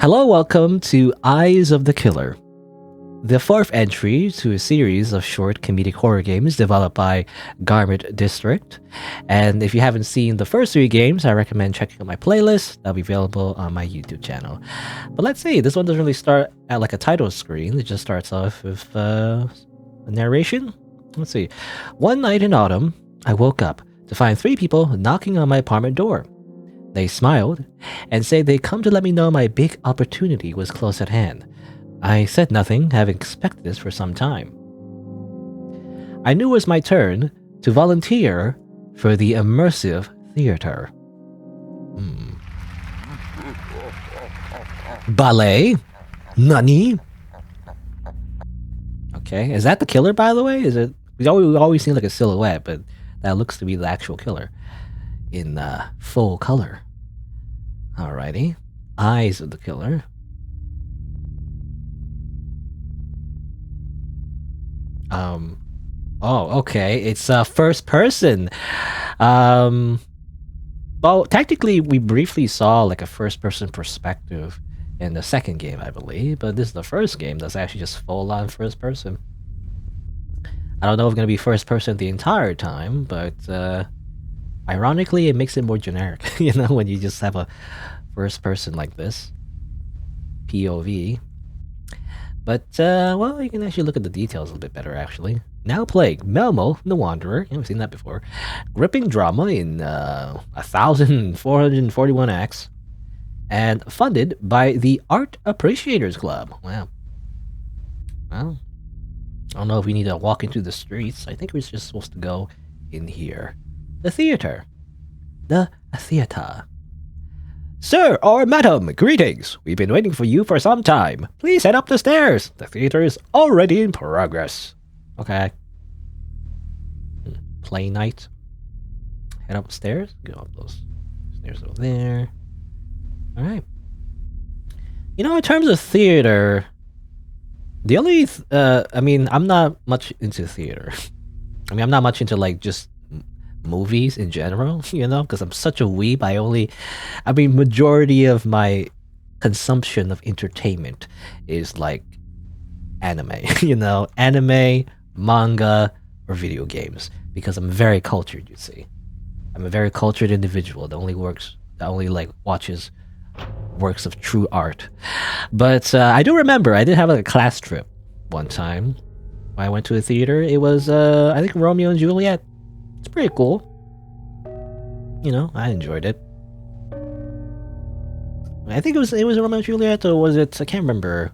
Hello, welcome to Eyes of the Killer, the fourth entry to a series of short comedic horror games developed by Garment District. And if you haven't seen the first three games, I recommend checking out my playlist. That'll be available on my YouTube channel. But let's see, this one doesn't really start at like a title screen. It just starts off with a narration. Let's see. One night in autumn, I woke up to find three people knocking on my apartment door. They smiled and said they'd come to let me know my big opportunity was close at hand. I said nothing, having expected this for some time. I knew it was my turn to volunteer for the Immersive theater. Ballet? Nani? Okay, is that the killer, by the way? Is it? We always see like a silhouette, but that looks to be the actual killer in full color. Alrighty, eyes of the killer. Oh, okay. It's first person. Well, technically, we briefly saw like a first person perspective in the second game, I believe, but this is the first game that's actually just full on first person. I don't know if it's gonna be first person the entire time, but ironically, it makes it more generic. You know, when you just have a first person like this, POV. But, well, you can actually look at the details a little bit better, actually. Now playing Melmo, the Wanderer. We've seen that before. Gripping drama in 1,441 acts. And funded by the Art Appreciators Club. Wow. Well, I don't know if we need to walk into the streets. I think we're just supposed to go in here. The theater. The theater. Sir or madam, greetings. We've been waiting for you for some time. Please head up the stairs. The theater is already in progress. Okay. Play night. Head upstairs. Go up those stairs over there. Alright. You know, in terms of theater, the only... I mean, I'm not much into theater. I mean, I'm not much into, like, just movies in general, you know, because I'm such a weeb. I mean, majority of my consumption of entertainment is like anime, you know, anime, manga, or video games, because I'm very cultured, you see. I'm a very cultured individual that only like watches works of true art. But I do remember I did have like a class trip one time when I went to a theater. It was I think Romeo and Juliet. It's pretty cool. You know, I enjoyed it. I think it was Romeo and Juliet, or was it? I can't remember.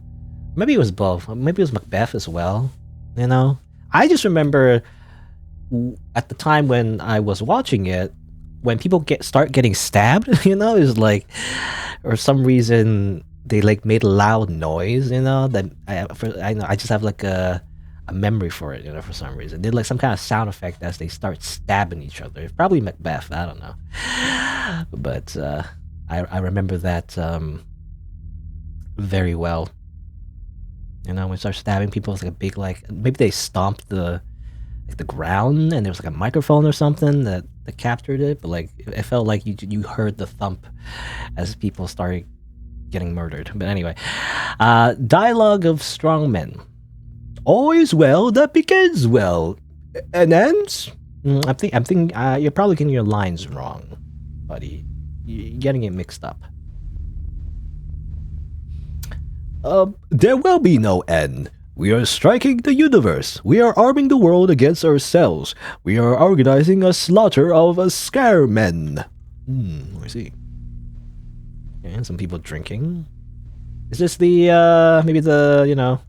Maybe it was both. Maybe it was Macbeth as well. You know, I just remember at the time when I was watching it, when people start getting stabbed. You know, it's like, or some reason they like made a loud noise. You know, that I just have like a memory for it, you know, for some reason. They did like some kind of sound effect as they start stabbing each other. It's probably Macbeth, I don't know. But I remember that very well. You know, when we start stabbing people, it's like a big, like, maybe they stomped the ground and there was like a microphone or something that captured it, but like it felt like you heard the thump as people started getting murdered. But anyway, dialogue of strong men. All is well that begins well and ends. I'm thinking you're probably getting your lines wrong, buddy. You're getting it mixed up. There will be no end. We are striking the universe. We are arming the world against ourselves. We are organizing a slaughter of scare men. I see. And some people drinking. Is this the maybe the, you know,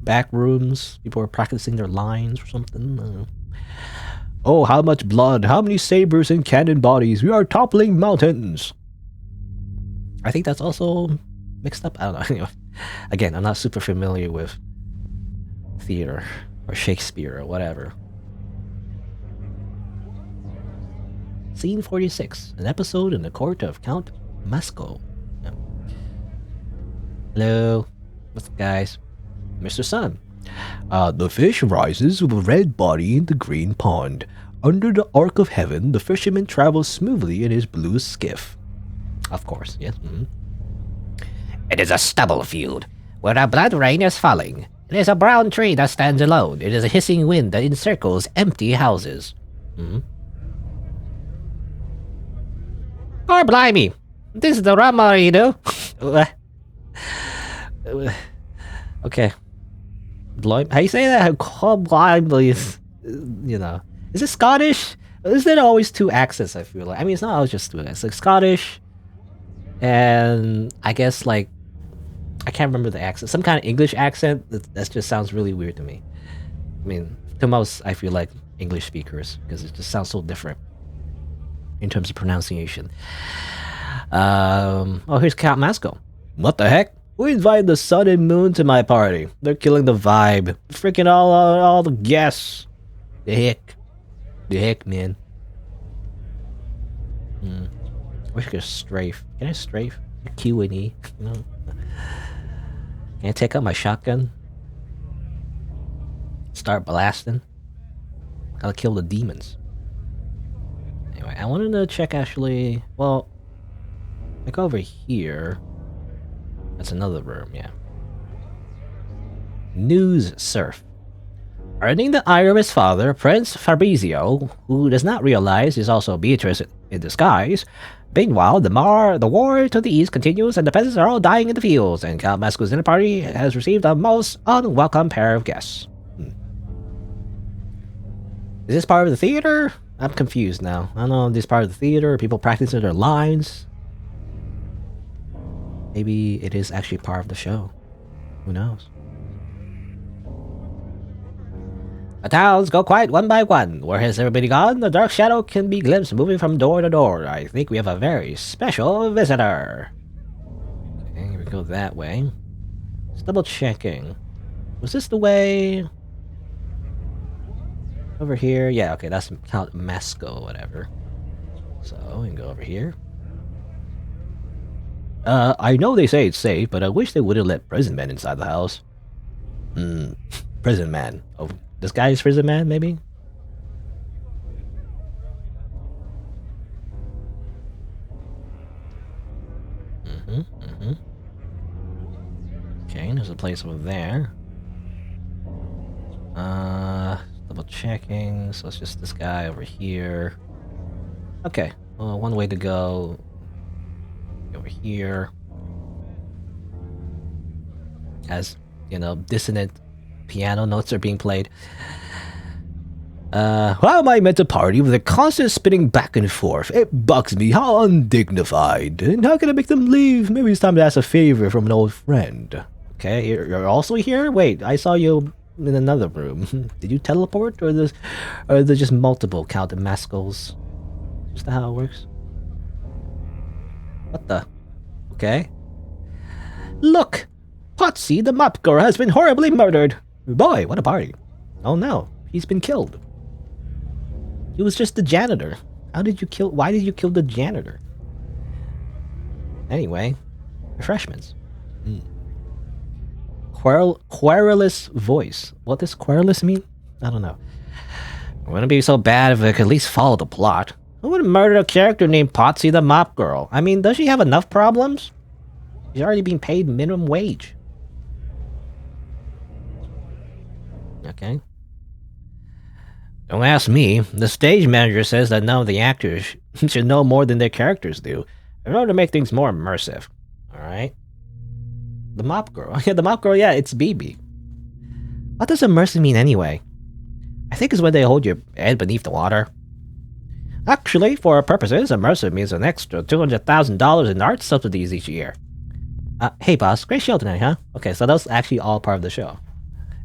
back rooms? People are practicing their lines or something. Oh, how much blood, how many sabers and cannon bodies, we are toppling mountains. I think that's also mixed up. I don't know. Anyway, again, I'm not super familiar with theater or Shakespeare or whatever. Scene 46, an episode in the court of Count Masco. Yeah. Hello, what's up, guys? Mr. Sun. The fish rises with a red body in the green pond. Under the arc of heaven, the fisherman travels smoothly in his blue skiff. Of course, yes. It is a stubble field, where a blood rain is falling. It is a brown tree that stands alone. It is a hissing wind that encircles empty houses. Oh, blimey! This is the Rama, you know? Okay. How you say that? You know. Is it Scottish? Is there always two accents, I feel like? I mean, it's not always just two. It's like Scottish, and I guess, like, I can't remember the accent. Some kind of English accent. That just sounds really weird to me. I mean, to most, I feel like English speakers, because it just sounds so different in terms of pronunciation. Oh, here's Count Masco. What the heck? Who invited the sun and moon to my party? They're killing the vibe. Freaking all the guests. The heck, man. I wish I could strafe. Can I strafe? Q and E, you know? Can I take out my shotgun? Start blasting? Gotta kill the demons. Anyway, I wanted to check actually. Well, like over here. That's another room, yeah. News surf. Earning the ire of his father, Prince Fabrizio, who does not realize is also Beatrice in disguise. Meanwhile, the war to the east continues and the peasants are all dying in the fields, and Count Masco's dinner party has received a most unwelcome pair of guests. Is this part of the theater? I'm confused now. I don't know if this is part of the theater, people practicing their lines. Maybe it is actually part of the show. Who knows? The towns go quiet one by one. Where has everybody gone? The dark shadow can be glimpsed moving from door to door. I think we have a very special visitor. Okay, here we go that way. Just double checking. Was this the way? Over here? Yeah, okay, that's Count Masco, whatever. So, we can go over here. I know they say it's safe, but I wish they wouldn't let prison men inside the house. Prison man. Oh, this guy is prison man, maybe? Okay, there's a place over there. Double checking, so it's just this guy over here. Okay, well, one way to go. Over here. As, you know, dissonant piano notes are being played. How am I meant to party with a constant spinning back and forth? It bugs me. How undignified. And how can I make them leave? Maybe it's time to ask a favor from an old friend. Okay, you're also here? Wait, I saw you in another room. Did you teleport? Or is there just multiple Count Mascos? Is that how it works? What the? Okay. Look! Potsy, the mop girl, has been horribly murdered. Boy, what a party. Oh no, he's been killed. He was just the janitor. Why did you kill the janitor? Anyway, refreshments. Querulous voice. What does querulous mean? I don't know. It wouldn't be so bad if I could at least follow the plot. Who would murder a character named Potsy the Mop Girl? I mean, does she have enough problems? She's already being paid minimum wage. Okay. Don't ask me. The stage manager says that none of the actors should know more than their characters do, in order to make things more immersive. Alright? The Mop Girl. Yeah, the Mop Girl, yeah, it's BB. What does immersive mean anyway? I think it's when they hold your head beneath the water. Actually, for our purposes, immersive means an extra $200,000 in art subsidies each year. Hey boss, great show tonight, huh? Okay, so that's actually all part of the show.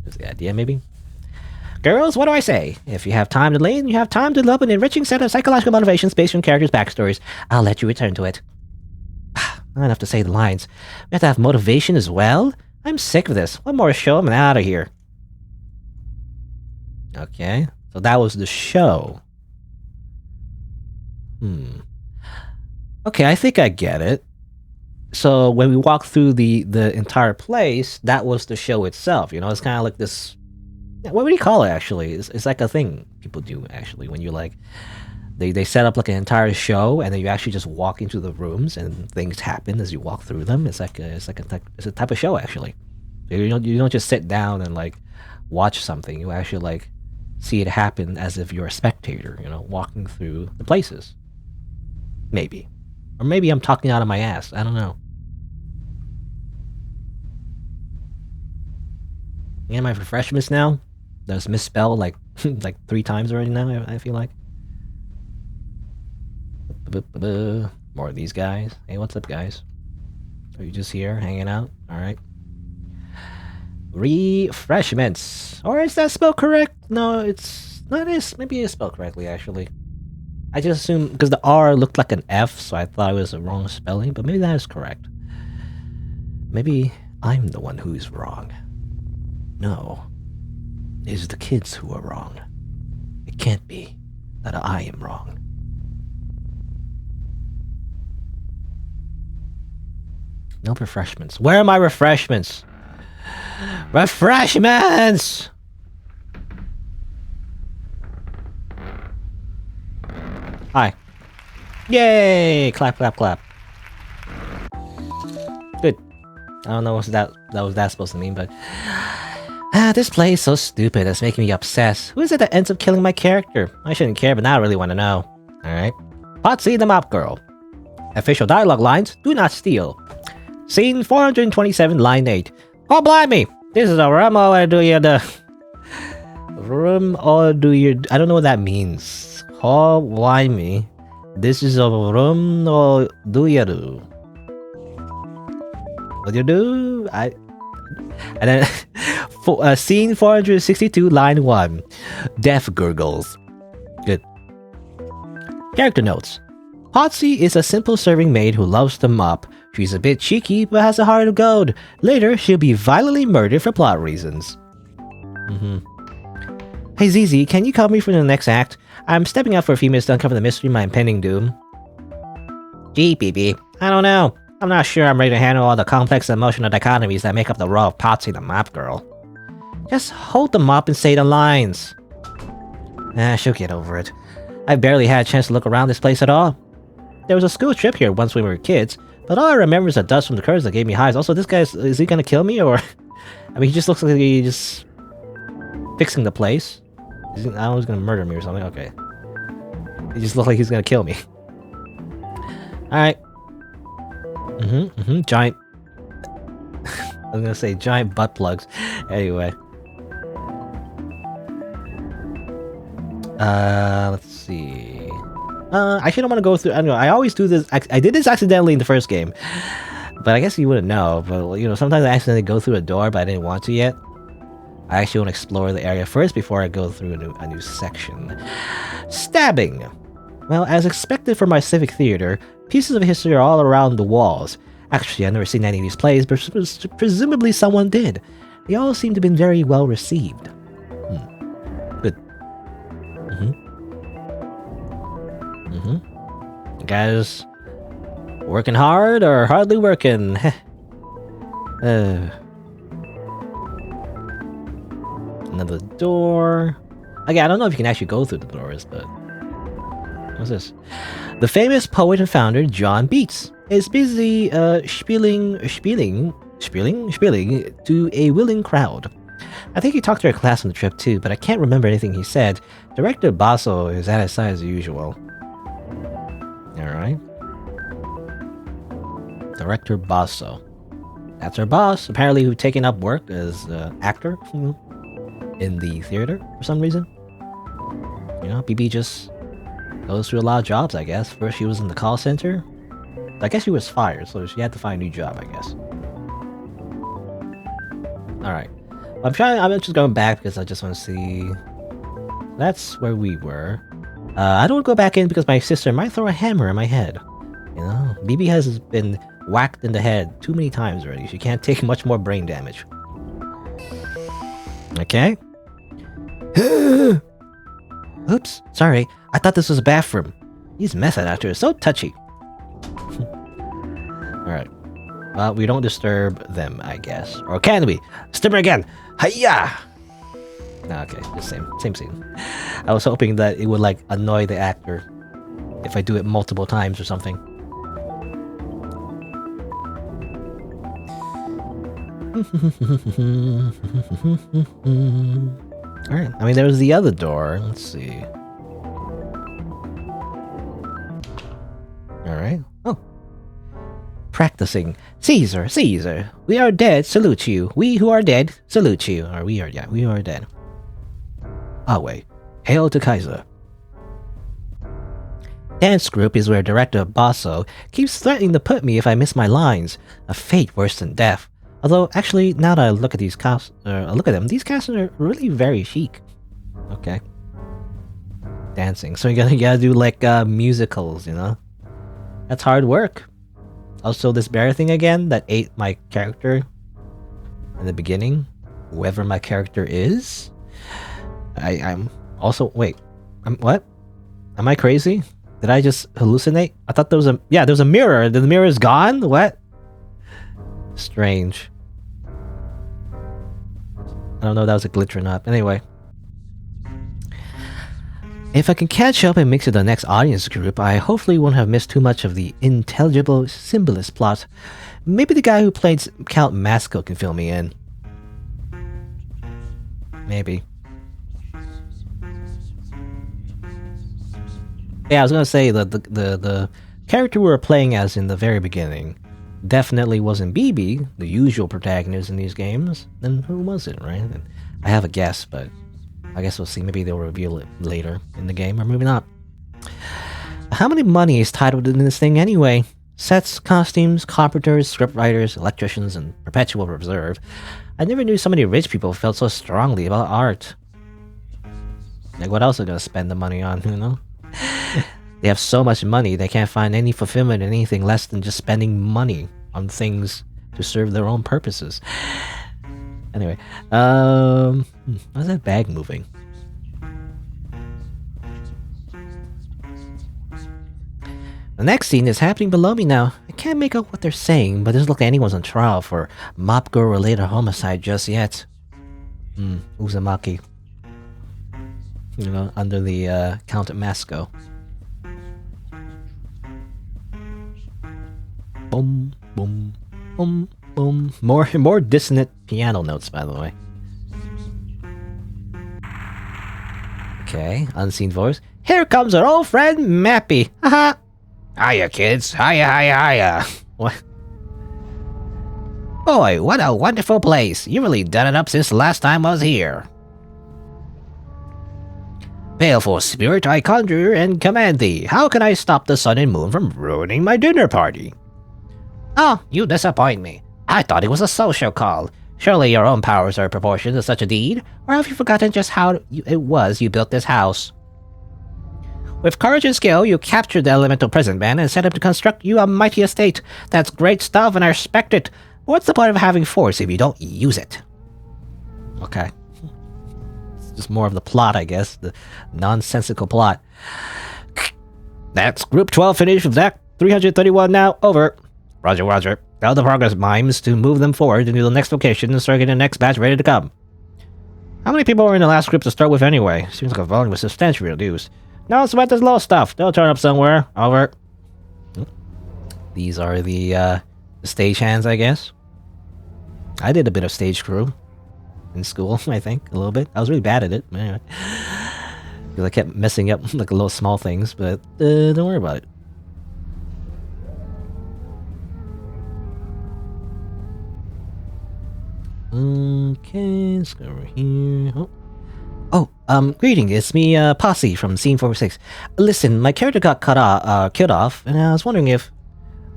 Is the idea, maybe? Girls, what do I say? If you have time to learn, you have time to develop an enriching set of psychological motivations based on characters' backstories. I'll let you return to it. I don't have to say the lines. We have to have motivation as well? I'm sick of this. One more show, I'm out of here. Okay, so that was the show. Okay, I think I get it. So when we walk through the entire place, that was the show itself. You know, it's kind of like this. What would you call it? Actually, it's like a thing people do. Actually, when you like They set up like an entire show, and then you actually just walk into the rooms, and things happen as you walk through them. It's a type of show actually. You don't just sit down and like watch something. You actually like see it happen as if you're a spectator. You know, walking through the places. Maybe, or maybe I'm talking out of my ass. I don't know. And my refreshments now. That's misspelled like like 3 times already now. I feel like. More of these guys. Hey, what's up, guys? Are you just here hanging out? All right. Refreshments. Or is that spelled correct? No, it's not. Maybe it's spelled correctly actually. I just assumed because the R looked like an F, so I thought it was a wrong spelling. But maybe that is correct. Maybe I'm the one who's wrong. No, it's the kids who are wrong. It can't be that I am wrong. No refreshments. Where are my refreshments? Refreshments! Hi. Yay! Clap, clap, clap. Good. I don't know what that was supposed to mean, but this play is so stupid. It's making me obsessed. Who is it that ends up killing my character? I shouldn't care, but now I really want to know. All right. Potsy the Mop Girl. Official dialogue lines: Do not steal. Scene 427, line 8. Oh, blimey! This is a room or do you the... Room or do you... I don't know what that means. Oh, blimey. This is a room or do you do? What do you do? And then... scene 462, line 1. Death gurgles. Good. Character notes. Potsy is a simple serving maid who loves to mop. She's a bit cheeky, but has a heart of gold. Later, she'll be violently murdered for plot reasons. Hey ZZ, can you cover me for the next act? I'm stepping out for a few minutes to uncover the mystery of my impending doom. Gee, BB, I don't know. I'm not sure I'm ready to handle all the complex emotional dichotomies that make up the role of Potsy the Mop Girl. Just hold the mop and say the lines. She'll get over it. I barely had a chance to look around this place at all. There was a school trip here once when we were kids, but all I remember is the dust from the curves that gave me highs. Also, this guy, is he gonna kill me, or... I mean, he just looks like he's just... fixing the place. I don't know, he's gonna murder me or something. Okay. He just looks like he's gonna kill me. Alright. Giant... I was gonna say giant butt plugs. Anyway. Let's see... I actually don't want to go through... I don't know, I always do this... I did this accidentally in the first game. But I guess you wouldn't know. But, you know, sometimes I accidentally go through a door, but I didn't want to yet. I actually want to explore the area first before I go through a new section. Stabbing! Well, as expected for my civic theater, pieces of history are all around the walls. Actually, I've never seen any of these plays, but presumably someone did. They all seem to have been very well received. Good. Guys, working hard or hardly working? Another door. Okay, I don't know if you can actually go through the doors, but... What's this? The famous poet and founder, John Beats, is busy spieling to a willing crowd. I think he talked to our class on the trip too, but I can't remember anything he said. Director Basso is at his side as usual. Alright. Director Basso. That's our boss, apparently who's taken up work as actor in the theater for some reason. You know, BB just goes through a lot of jobs, I guess. First she was in the call center. I guess she was fired, so she had to find a new job, I guess. Alright. I'm just going back because I just want to see... That's where we were. I don't want to go back in because my sister might throw a hammer in my head. You know, BB has been whacked in the head too many times already. She can't take much more brain damage. Okay. Oops, sorry. I thought this was a bathroom. These method actors are so touchy. Alright. Well, we don't disturb them, I guess. Or can we? Stimmer again! Hiya! Okay, the same scene. I was hoping that it would, like, annoy the actor if I do it multiple times or something. Alright, I mean, there was the other door. Let's see. Alright. Oh. Practicing. Caesar, Caesar, we are dead, salute you. We who are dead, salute you. Or we are dead. Awe. Hail to Kaiser. Dance group is where director Basso keeps threatening to put me if I miss my lines. A fate worse than death. Although, actually, now that I look at these these casts are really very chic. Okay. Dancing. So you gotta do like musicals, you know? That's hard work. Also, this bear thing again that ate my character in the beginning. Whoever my character is. I'm also wait. What? Am I crazy? Did I just hallucinate? I thought there was a mirror. The mirror is gone? What? Strange. I don't know if that was a glitch or not. Anyway. If I can catch up and mix it to the next audience group, I hopefully won't have missed too much of the intelligible symbolist plot. Maybe the guy who played Count Masco can fill me in. Maybe. Yeah, I was gonna say that the character we were playing as in the very beginning definitely wasn't BB, the usual protagonist in these games. Then who was it, right? And I have a guess, but I guess we'll see. Maybe they'll reveal it later in the game, or maybe not. How many money is tied within this thing anyway? Sets, costumes, carpenters, scriptwriters, electricians, and perpetual reserve. I never knew so many rich people felt so strongly about art. Like, what else are they gonna spend the money on, you know? They have so much money, they can't find any fulfillment in anything less than just spending money on things to serve their own purposes. Anyway, why's that bag moving? The next scene is happening below me now. I can't make out what they're saying, but it doesn't look like anyone's on trial for mop girl-related homicide just yet. Uzumaki. You know, under the Count Masco. Boom, boom, boom, boom. More dissonant piano notes, by the way. Okay, unseen voice. Here comes our old friend Mappy. Haha. Hiya, kids. Hiya. What? Boy, what a wonderful place. You really done it up since the last time I was here. Baleful spirit, I conjure and command thee. How can I stop the sun and moon from ruining my dinner party? Oh, you disappoint me. I thought it was a social call. Surely your own powers are proportioned to such a deed, or have you forgotten just how it was you built this house? With courage and skill, you captured the elemental prison man and set up to construct you a mighty estate. That's great stuff and I respect it. What's the point of having force if you don't use it? Okay. It's just more of the plot, I guess. The nonsensical plot. That's Group 12 finished with Act 331 now. Over. Roger. Tell the progress mimes to move them forward into the next location and start getting the next batch ready to come. How many people were in the last group to start with anyway? Seems like a volume was substantially reduced. No sweat this low stuff. They'll turn up somewhere. Over. These are the stage hands, I guess. I did a bit of stage crew in school, I think, a little bit. I was really bad at it. Anyway. Because I kept messing up like little small things, but don't worry about it. Okay, let's go over here. Greeting, it's me, Posse from Scene 46. Listen, my character got killed off, and I was wondering if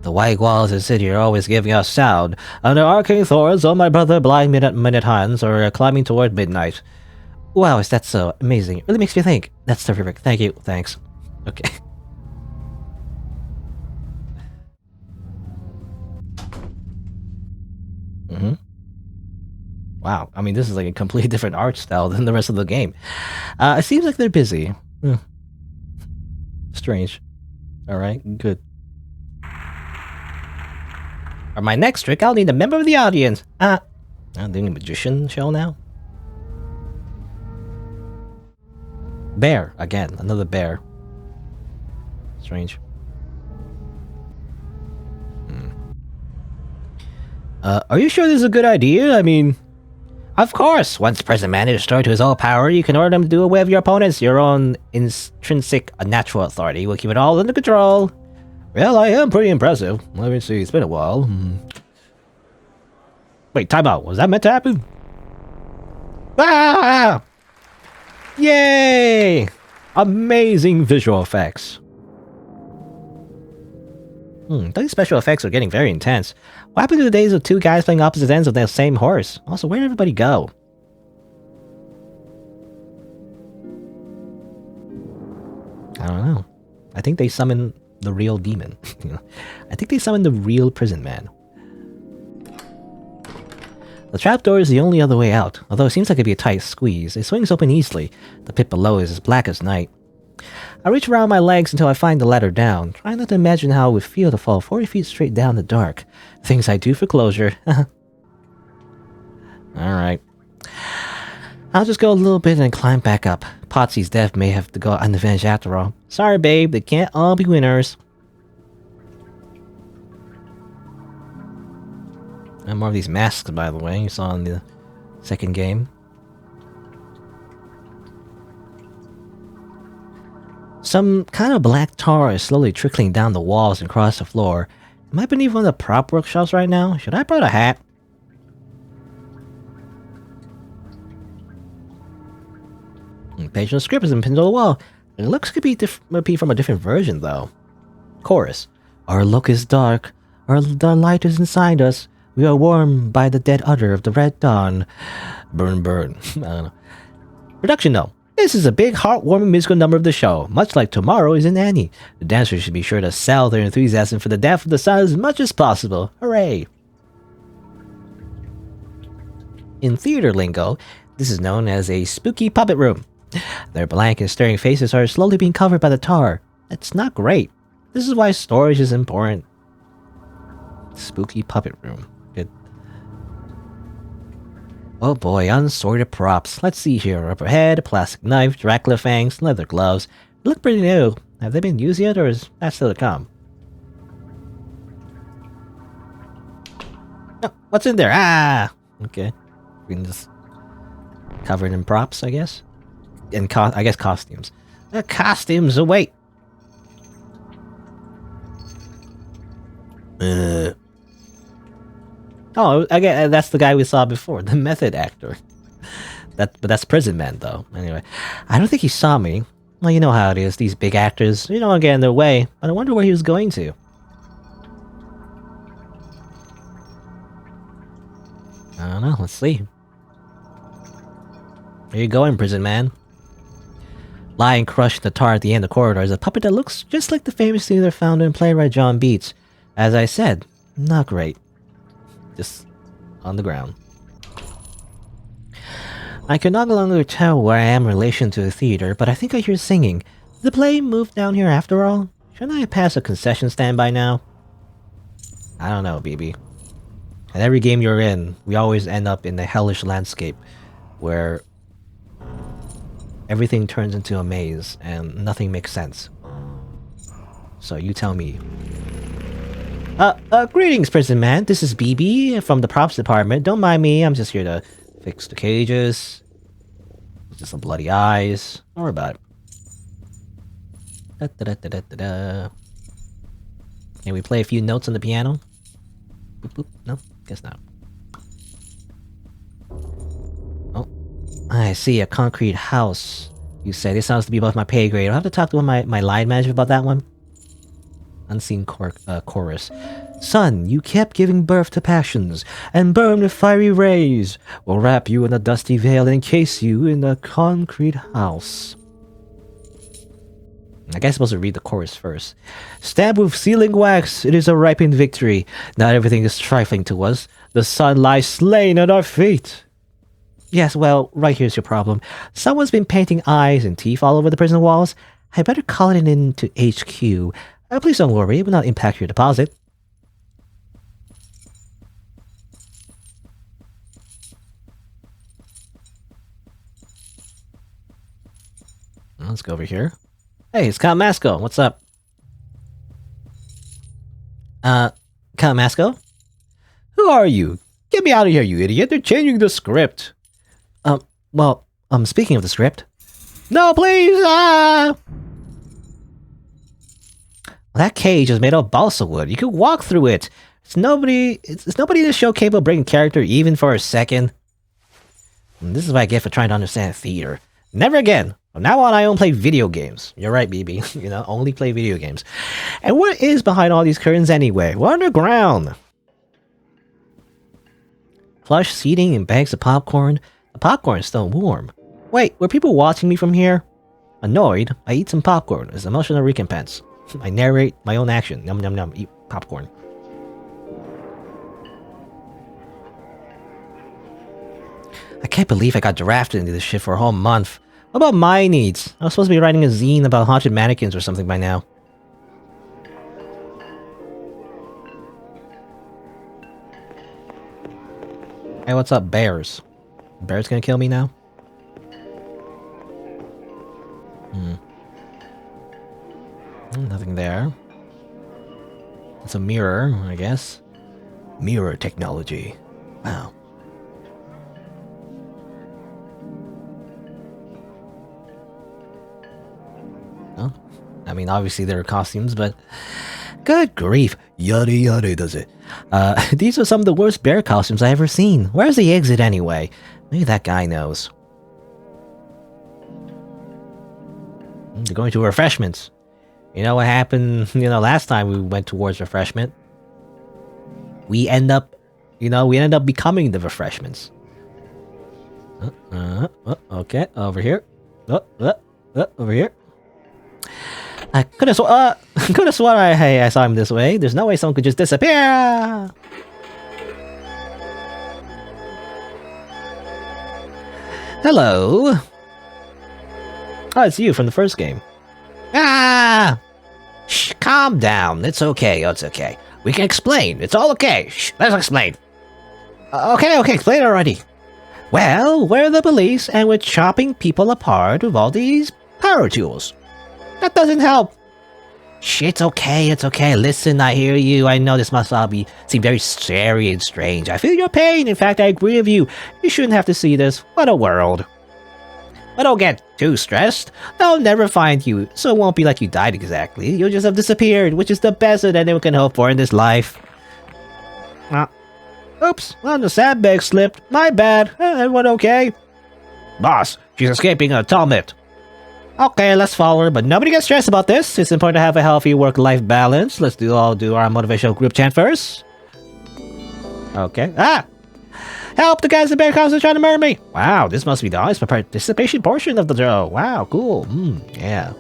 the white walls of the city are always giving us sound. Under arcane thorns, oh my brother, blind minute hands, or climbing toward midnight. Wow, is that so amazing? It really makes me think. That's terrific. Thank you. Thanks. Okay. Wow, I mean, this is like a completely different art style than the rest of the game. It seems like they're busy. Strange. Alright, good. For my next trick, I'll need a member of the audience. I'm doing a magician show now? Bear, again, another bear. Strange. Are you sure this is a good idea? I mean... Of course, once prison man is restored to his old power, you can order them to do away with your opponents. Your own intrinsic natural authority will keep it all under control. Well, I am pretty impressive. Let me see, it's been a while. Wait, time out. Was that meant to happen? Ah! Yay! Amazing visual effects. These special effects are getting very intense. What happened to the days of two guys playing opposite ends of the same horse? Also, where did everybody go? I don't know. I think they summoned the real demon. I think they summoned the real prison man. The trapdoor is the only other way out, although it seems like it'd be a tight squeeze. It swings open easily. The pit below is as black as night. I reach around my legs until I find the ladder down, trying not to imagine how it would feel to fall 40 feet straight down the dark. Things I do for closure. Alright. I'll just go a little bit and climb back up. Potsy's death may have to go unavenged after all. Sorry, babe, they can't all be winners. And more of these masks, by the way, you saw in the second game. Some kind of black tar is slowly trickling down the walls and across the floor. Am I beneath one of the prop workshops right now? Should I brought a hat? Page of the script has been pinned to the wall. It looks to be from a different version, though. Chorus. Our look is dark. The light is inside us. We are warmed by the dead udder of the red dawn. Burn, burn. I don't know. Production note. This is a big, heartwarming musical number of the show, much like Tomorrow is in Annie. The dancers should be sure to sell their enthusiasm for the death of the sun as much as possible. Hooray! In theater lingo, this is known as a spooky puppet room. Their blank and staring faces are slowly being covered by the tar. It's not great. This is why storage is important. Spooky puppet room. Good. Oh boy, unsorted props. Let's see here. Rubber head, plastic knife, Dracula fangs, leather gloves. They look pretty new. Have they been used yet, or is that still to come? Oh, what's in there? Ah! Okay. We can just... covered in props, I guess? And I guess costumes. The costumes await! Oh, again, that's the guy we saw before, the method actor. But that's Prison Man, though. Anyway, I don't think he saw me. Well, you know how it is, these big actors, you don't get in their way. But I wonder where he was going to. I don't know, let's see. Where you going, Prison Man? Lying crushed in the tar at the end of the corridor is a puppet that looks just like the famous theater founder and playwright John Beats. As I said, not great. Just on the ground. I can no longer tell where I am in relation to the theater, but I think I hear singing. Did the play move down here after all? Shouldn't I have passed a concession stand by now? I don't know, BB. At every game you're in, we always end up in the hellish landscape where everything turns into a maze and nothing makes sense. So you tell me. Greetings, Prison Man. This is BB from the props department. Don't mind me, I'm just here to fix the cages. Just some bloody eyes. Don't worry about it. Can we play a few notes on the piano? Boop, boop. No? Guess not. Oh. I see, a concrete house. You said it sounds to be above my pay grade. I'll have to talk to my line manager about that one. Unseen chorus. Son, you kept giving birth to passions, and burned with fiery rays. We'll wrap you in a dusty veil and encase you in a concrete house. I guess I'm supposed to read the chorus first. Stabbed with sealing wax, it is a ripened victory. Not everything is trifling to us. The sun lies slain at our feet. Yes, well, right here's your problem. Someone's been painting eyes and teeth all over the prison walls. I better call it in to HQ. Please don't worry, it will not impact your deposit. Let's go over here. Hey, it's Count Masco. What's up? Count Masco? Who are you? Get me out of here, you idiot! They're changing the script. Speaking of the script. No, please! That cage is made of balsa wood. You could walk through it. It's nobody in the show capable of breaking character even for a second. And this is what I get for trying to understand theater. Never again. From now on, I only play video games. You're right, BB. Only play video games. And what is behind all these curtains anyway? We're underground. Plush seating and bags of popcorn. The popcorn is still warm. Wait, were people watching me from here? Annoyed, I eat some popcorn as emotional recompense. I narrate my own action. Num num num. Eat popcorn. I can't believe I got drafted into this shit for a whole month. What about my needs? I was supposed to be writing a zine about haunted mannequins or something by now. Hey, what's up, bears? Bears gonna kill me now? Nothing there. It's a mirror, I guess. Mirror technology. Wow. Well, I mean, obviously there are costumes, but... Good grief. Yada yada does it. These are some of the worst bear costumes I've ever seen. Where's the exit anyway? Maybe that guy knows. They're going to refreshments. You know what happened, last time we went towards refreshment? We end up becoming the refreshments. Okay, over here. Over here. I could have sworn I saw him this way. There's no way someone could just disappear. Hello. Oh, it's you from the first game. Shh, calm down. It's okay. It's okay. We can explain. It's all okay. Shh, let's explain. Okay, explain already. Well, we're the police and we're chopping people apart with all these power tools. That doesn't help. Shh, it's okay. Listen, I hear you. I know this must all seem very scary and strange. I feel your pain. In fact, I agree with you. You shouldn't have to see this. What a world. But don't get too stressed. They'll never find you, so it won't be like you died exactly. You'll just have disappeared, which is the best that anyone can hope for in this life. Oops, well, the sandbag slipped. My bad. Everyone okay? Boss, she's escaping a tumult. Okay, let's follow her, but nobody gets stressed about this. It's important to have a healthy work-life balance. Let's all do our motivational group chant first. Okay. Help! The guys in bear costumes are trying to murder me! Wow, this must be the honest participation portion of the show. Wow, cool. Yeah.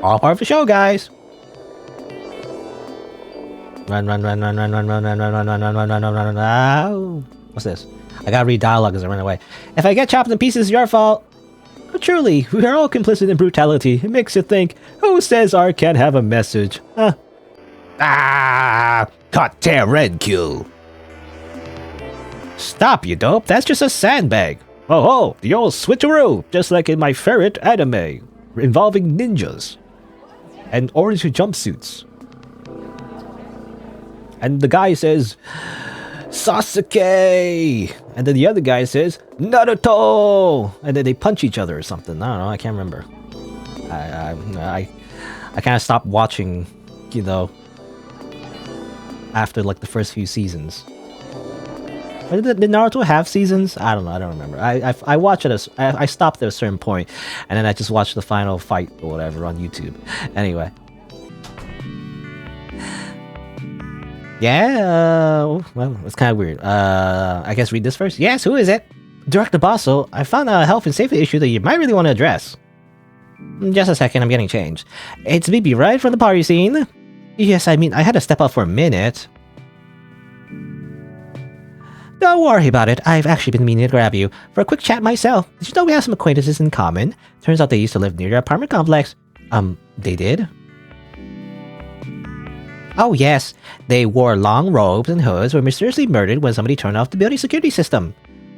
All part of the show, guys. Run. Ow. What's this? I gotta read dialogue as I run away. If I get chopped in pieces, it's your fault. But truly, we are all complicit in brutality. It makes you think, who says art can't have a message? Caught tear red kill. Stop, you dope. That's just a sandbag. Oh, the old switcheroo. Just like in my favorite anime. Involving ninjas. And orange jumpsuits. And the guy says, Sasuke! And then the other guy says, Naruto! And then they punch each other or something. I don't know, I can't remember. I kind of stopped watching, after like the first few seasons. Or did Naruto have seasons? I don't know, I don't remember. I watched it, I stopped at a certain point, and then I just watched the final fight or whatever on YouTube. Anyway. Yeah, well, it's kind of weird. I guess read this first. Yes, who is it? Director Basso, I found a health and safety issue that you might really want to address. Just a second, I'm getting changed. It's BB, right? From the party scene? Yes, I mean, I had to step out for a minute. Don't worry about it. I've actually been meaning to grab you for a quick chat myself. Did you know we have some acquaintances in common? Turns out they used to live near your apartment complex. They did? Oh yes, they wore long robes and hoods, were mysteriously murdered when somebody turned off the building security system.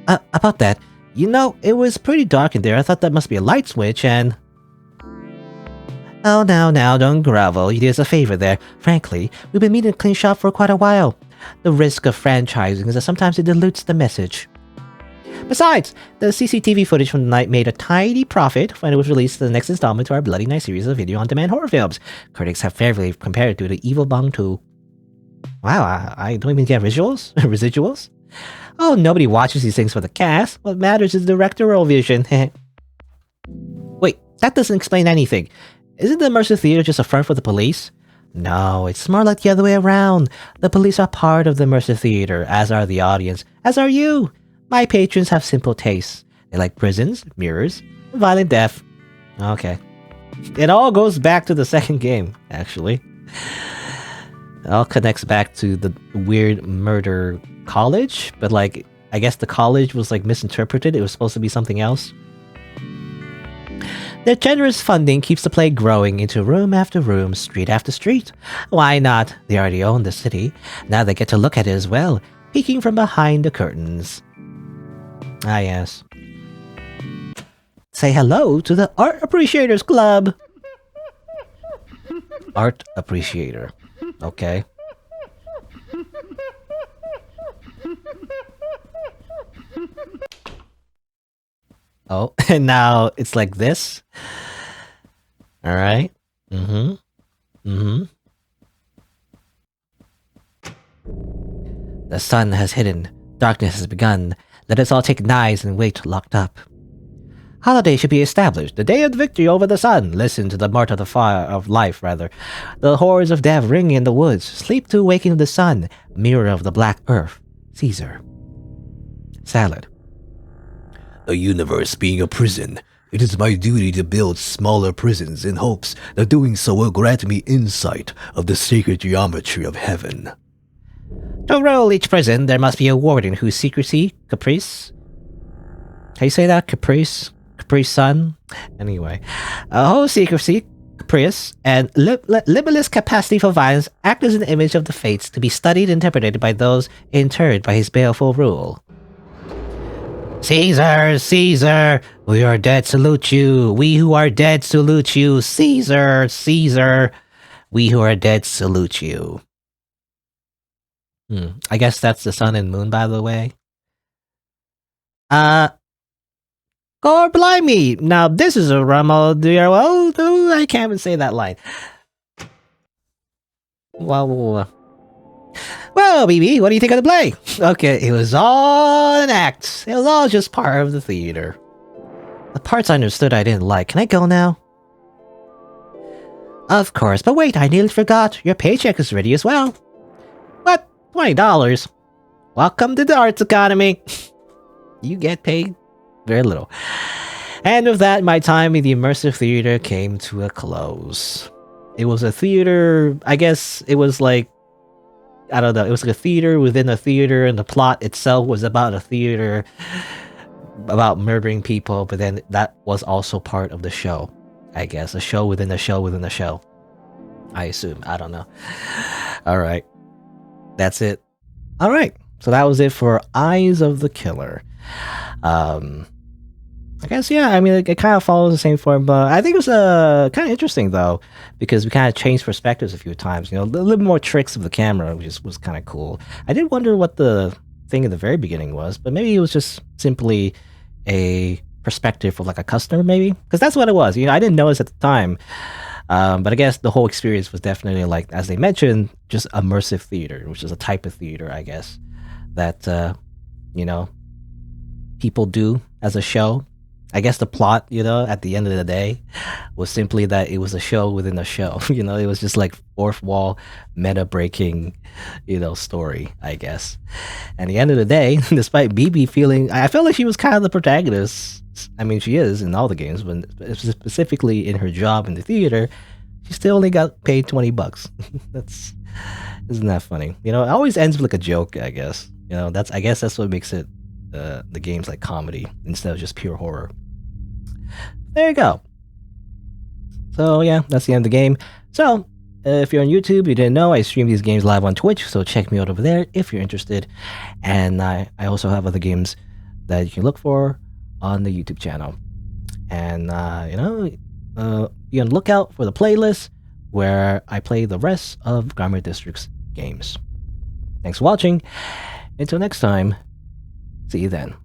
About that, it was pretty dark in there. I thought that must be a light switch and... Oh, now, don't grovel. You did us a favor there. Frankly, we've been meaning to clean shop for quite a while. The risk of franchising is that sometimes it dilutes the message. Besides, the CCTV footage from the night made a tiny profit when it was released as the next installment to our Bloody Night series of video-on-demand horror films. Critics have fairly compared it to the Evil Bong 2. Wow, I don't even get visuals? Residuals? Oh, nobody watches these things for the cast. What matters is the directorial vision. Wait, that doesn't explain anything. Isn't the immersive theater just a front for the police? No, it's more like the other way around. The police are part of the immersive theater, as are the audience, as are you. My patrons have simple tastes. They like prisons, mirrors, and violent death. Okay. It all goes back to the second game, actually. It all connects back to the weird murder college, but like, I guess the college was like misinterpreted. It was supposed to be something else. Their generous funding keeps the play growing into room after room, street after street. Why not? They already own the city. Now they get to look at it as well, peeking from behind the curtains. Ah, yes. Say hello to the Art Appreciators Club. Art Appreciator. Okay. Oh, and now it's like this. All right. The sun has hidden. Darkness has begun. Let us all take knives and wait locked up. Holiday should be established. The day of victory over the sun. Listen to the mart of the fire of life, rather. The horrors of death ring in the woods. Sleep to awaken the sun. Mirror of the black earth. Caesar. Salad. The universe being a prison, it is my duty to build smaller prisons in hopes that doing so will grant me insight of the sacred geometry of heaven. To rule each prison, there must be a warden whose secrecy, caprice... How you say that? Caprice? Caprice Sun? Anyway. Whole secrecy, caprice, and limitless capacity for violence act as an image of the fates to be studied and interpreted by those interred by his baleful rule. Caesar, Caesar, we are dead salute you. We who are dead salute you. Caesar, Caesar, we who are dead salute you. I guess that's the sun and moon, by the way. God blimey! Now this is a rumble, dear. Well, I can't even say that line. Well, BB, what do you think of the play? Okay, it was all an act. It was all just part of the theater. The parts I understood I didn't like. Can I go now? Of course, but wait, I nearly forgot. Your paycheck is ready as well. What? $20? Welcome to the arts economy. You get paid very little. And with that, my time in the immersive theater came to a close. It was a theater, I guess it was like, I don't know, it was like a theater within a theater, and the plot itself was about a theater, about murdering people, but then that was also part of the show, I guess. A show within a show within a show. I assume. I don't know. Alright. That's it. Alright. So that was it for Eyes of the Killer. I guess, yeah, I mean, it kind of follows the same form, but I think it was kind of interesting, though, because we kind of changed perspectives a few times, you know, a little more tricks of the camera, which was kind of cool. I did wonder what the thing in the very beginning was, but maybe it was just simply a perspective for, like, a customer, maybe? Because that's what it was, you know, I didn't notice at the time, but I guess the whole experience was definitely, like, as they mentioned, just immersive theater, which is a type of theater, I guess, that, you know, people do as a show. I guess the plot, you know, at the end of the day, was simply that it was a show within a show. You know, it was just like fourth wall, meta-breaking, you know, story, I guess. And at the end of the day, despite BB feeling... I felt like she was kind of the protagonist. I mean, she is in all the games, but specifically in her job in the theater, she still only got paid $20. Isn't that funny? You know, it always ends with like a joke, I guess. You know, I guess that's what makes it the game's like comedy instead of just pure horror. There you go. So yeah, that's the end of the game. So if you're on YouTube, you didn't know, I stream these games live on Twitch, so check me out over there if you're interested. And I also have other games that you can look for on the YouTube channel. And you know, be on the lookout for the playlist where I play the rest of Garment District's games. Thanks for watching. Until next time, see you then.